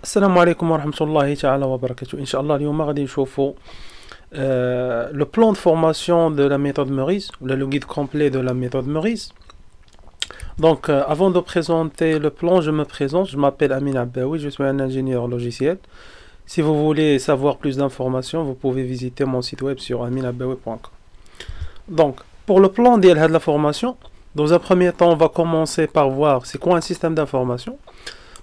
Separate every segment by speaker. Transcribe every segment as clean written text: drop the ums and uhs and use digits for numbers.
Speaker 1: السلام عليكم ورحمة الله تعالى وبركاته. إن شاء الله اليوم غادي نشوفوا le plan de formation de la méthode Meurice, ou le guide complet de la méthode Meurice. Donc, avant de présenter le plan, je me présente. Je m'appelle Amin Abbaoui, je suis un ingénieur logiciel. Si vous voulez savoir plus d'informations, vous pouvez visiter mon site web sur aminabbaoui.com. Donc, pour le plan de la formation, dans un premier temps, on va commencer par voir c'est quoi un système d'information.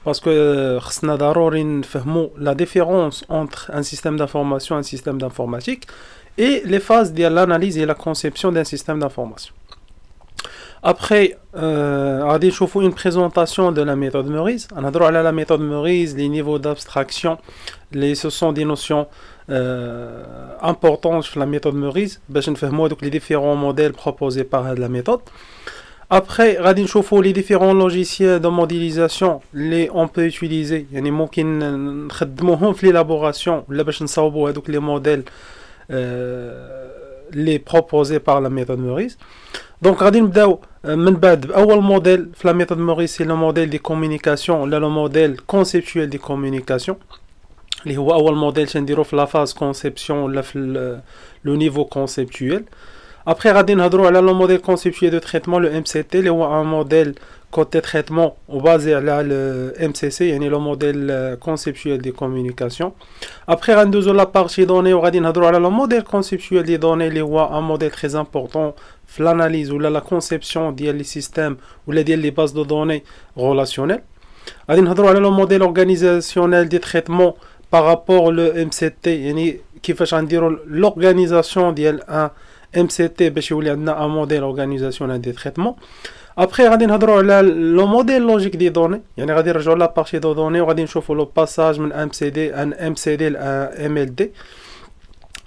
Speaker 1: Parce que خصنا ضروري نفهموا la différence entre un système d'information et un système d'informatique et les phases de l'analyse et la conception d'un système d'information. Après, غادي نشوفوا une présentation de la méthode Meurice. نهضروا على la méthode Meurice, les niveaux d'abstraction, ce sont des notions importantes sur la méthode Meurice باش نفهموا les différents modèles proposés par la méthode. Après, غادي نشوفوا les différents logiciels de modélisation les on peut utiliser. يعني ممكن نخدموهم في l'élaboration ولا باش نصاوبوا هذوك les modèles les proposés par la méthode Meurice. Donc غادي نبداو من بعد بأول موديل في la méthode Meurice, c'est le modèle des communications ولا le modèle conceptuel des communications. اللي هو أول موديل تنديرو في la phase conception ولا في le niveau conceptuel. Après, غادي نهضروا على le modèle conceptuel de traitement, le MCT, اللي هو un modèle côté traitement basé على le MCC, يعني le modèle conceptuel des communications. Après, غندوزو la partie données وغادي نهضروا على le modèle conceptuel des données, اللي هو un modèle très important في l'analyse ولا la conception ديال les systèmes ولا ديال les bases de données relationnelles. غادي نهضروا على le modèle organisationnel des traitements par rapport au MCT, يعني كيفاش غنديروا l'organisation ديال un MCT باش يولي عندنا un modèle organisationnel des traitements. Après غادي نهضروا على le modèle logique des données, يعني غادي نرجعوا la partie de données وغادي نشوفوا le passage من MCD ل MLD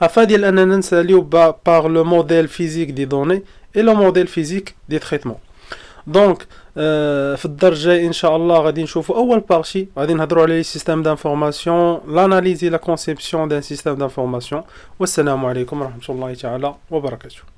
Speaker 1: afin ديال اننا نساليو par le modèle physique des données et le modèle physique des traitements. Donc في الدرس الجاي ان شاء الله غادي نشوفوا اول بارتي غادي نهضروا على les systèmes d'information, l'analyse et la conception d'un système d'information. والسلام عليكم ورحمة الله تعالى وبركاته.